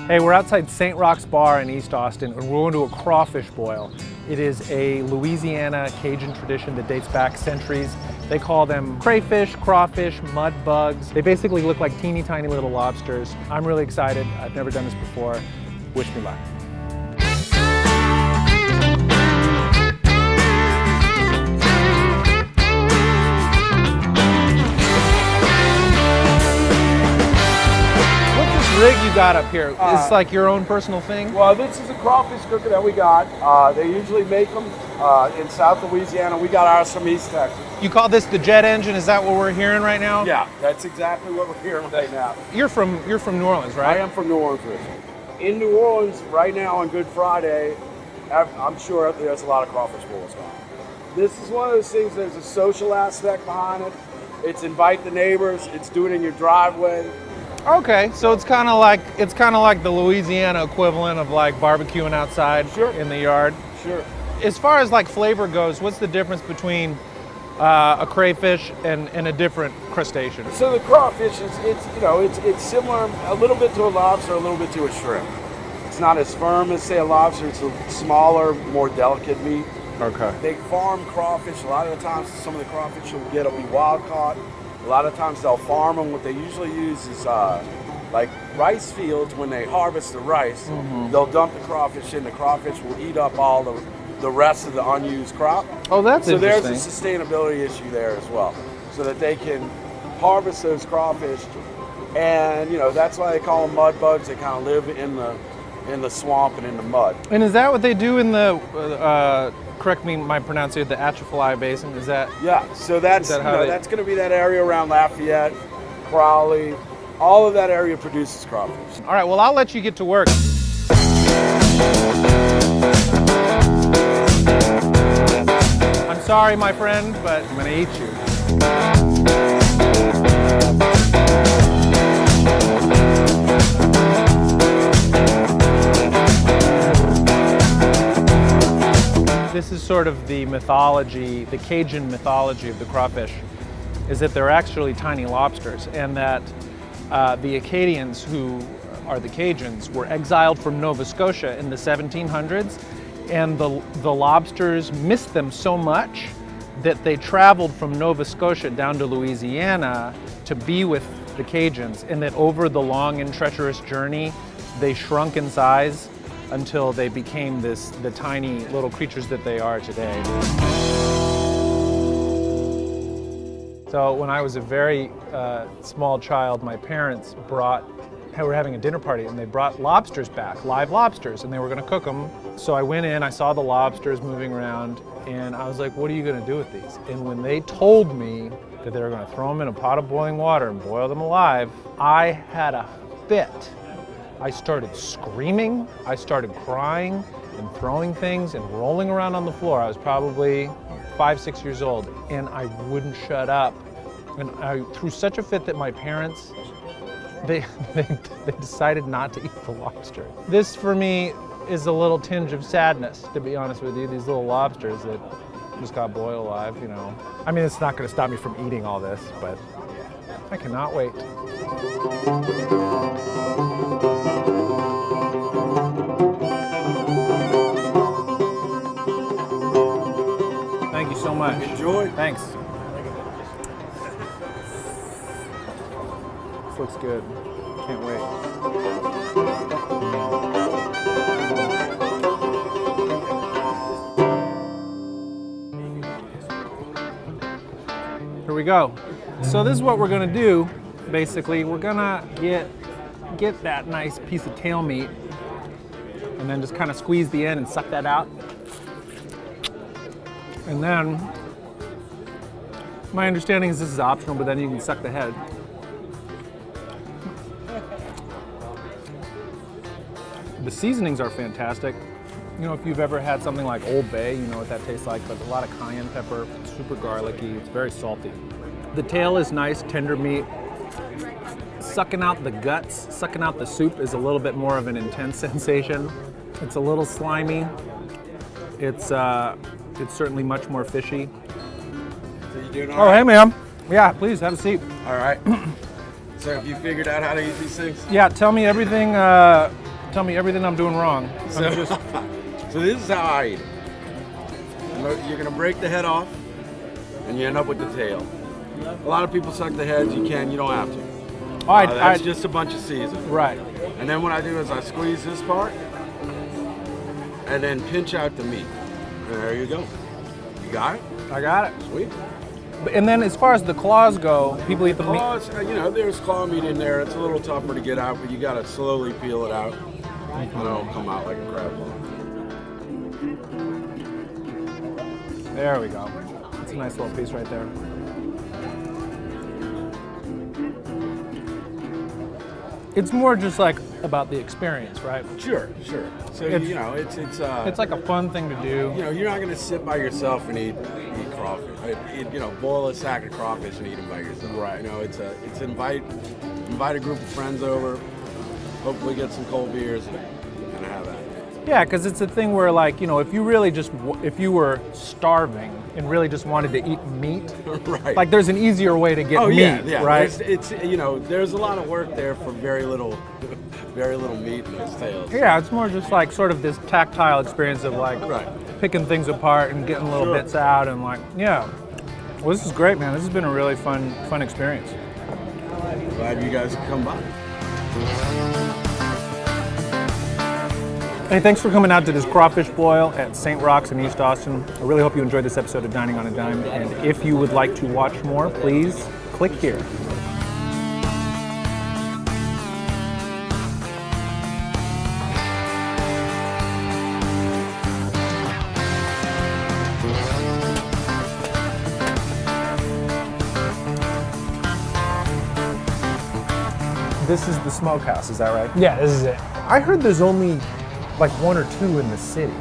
Hey, we're outside St. Roch's Bar in East Austin, and we're going to a crawfish boil. It is a Louisiana Cajun tradition that dates back centuries. They call them crayfish, crawfish, mud bugs. They basically look like teeny tiny little lobsters. I'm really excited. I've never done this before. Wish me luck. Rig you got up here, it's like your own personal thing? Well, this is a crawfish cooker that we got. They usually make them in South Louisiana. We got ours from East Texas. You call this the jet engine? Is that what we're hearing right now? Yeah, that's exactly what we're hearing right now. You're from New Orleans, right? I am from New Orleans originally. In New Orleans right now on Good Friday, I'm sure there's a lot of crawfish boils going on. This is one of those things, there's a social aspect behind it. It's invite the neighbors, it's do it in your driveway. Okay, so it's kind of like the Louisiana equivalent of like barbecuing outside in the yard. Sure. As far as like flavor goes, what's the difference between a crayfish and a different crustacean? So the crawfish it's similar a little bit to a lobster, a little bit to a shrimp. It's not as firm as say a lobster. It's a smaller, more delicate meat. Okay. They farm crawfish. A lot of the times, some of the crawfish you'll get will be wild caught. A lot of times they'll farm them. What they usually use is like rice fields. When they harvest the rice, they'll dump the crawfish in. The crawfish will eat up all the rest of the unused crop. Oh, that's interesting. So there's a sustainability issue there as well, so that they can harvest those crawfish. And that's why they call them mud bugs. They kind of live in the swamp and in the mud. And is that what they do in the? Correct me my pronunciation, the Atchafalaya Basin, is that? Yeah, so that's that's going to be that area around Lafayette, Crowley, all of that area produces crawfish. All right, well, I'll let you get to work. I'm sorry, my friend, but I'm going to eat you. This is sort of the mythology, the Cajun mythology of the crawfish, is that they're actually tiny lobsters, and that the Acadians, who are the Cajuns, were exiled from Nova Scotia in the 1700s, and the lobsters missed them so much that they traveled from Nova Scotia down to Louisiana to be with the Cajuns, and that over the long and treacherous journey, they shrunk in size until they became the tiny little creatures that they are today. So when I was a very small child, my parents were having a dinner party, and they brought lobsters back, live lobsters, and they were gonna cook them. So I went in, I saw the lobsters moving around, and I was like, what are you gonna do with these? And when they told me that they were gonna throw them in a pot of boiling water and boil them alive, I had a fit. I started screaming, I started crying and throwing things and rolling around on the floor. I was probably 5, 6 years old, and I wouldn't shut up. And I threw such a fit that my parents, they decided not to eat the lobster. This for me is a little tinge of sadness, to be honest with you, these little lobsters that just got boiled alive, I mean, it's not gonna stop me from eating all this, but I cannot wait. Thank you so much. Enjoy. Thanks. This looks good. Can't wait. Here we go. So this is what we're gonna do. Basically, we're gonna get that nice piece of tail meat, and then just kind of squeeze the end and suck that out. And then, my understanding is this is optional, but then you can suck the head. The seasonings are fantastic. If you've ever had something like Old Bay, you know what that tastes like, but a lot of cayenne pepper, super garlicky, it's very salty. The tail is nice, tender meat. Sucking out the guts, sucking out the soup is a little bit more of an intense sensation. It's a little slimy. It's certainly much more fishy. So you doing all right? Oh, hey, ma'am. Yeah, please have a seat. All right. So have you figured out how to eat these things? Yeah, tell me everything tell me everything I'm doing wrong. So, I'm just, so this is how I eat it. You're gonna break the head off, and you end up with the tail. A lot of people suck the heads. You can. You don't have to. That's just a bunch of seasoning. right. And then what I do is I squeeze this part, and then pinch out the meat. And there you go. You got it? I got it. Sweet. And then as far as the claws go, people eat the meat. Claws, there's claw meat in there. It's a little tougher to get out, but you gotta slowly peel it out, and it'll come out like a crab claw. There we go. That's a nice little piece right there. It's more just like about the experience, right? Sure. So It's like a fun thing to do. You're not gonna sit by yourself and eat crawfish. Boil a sack of crawfish and eat them by yourself. Right. It's invite a group of friends over. Hopefully get some cold beers and have that. Yeah, because it's a thing where, like, if you really if you were starving and really just wanted to eat meat, Right. like there's an easier way to get meat, yeah. right? There's a lot of work there for very little meat in those tails. Yeah, it's more just like sort of this tactile experience of like Right. picking things apart and getting little bits out and like, yeah. Well, this is great, man. This has been a really fun experience. Glad you guys could come by. Hey, thanks for coming out to this crawfish boil at St. Roch's in East Austin. I really hope you enjoyed this episode of Dining on a Dime. And if you would like to watch more, please click here. This is the smokehouse, is that right? Yeah, this is it. I heard there's only like one or two in the city.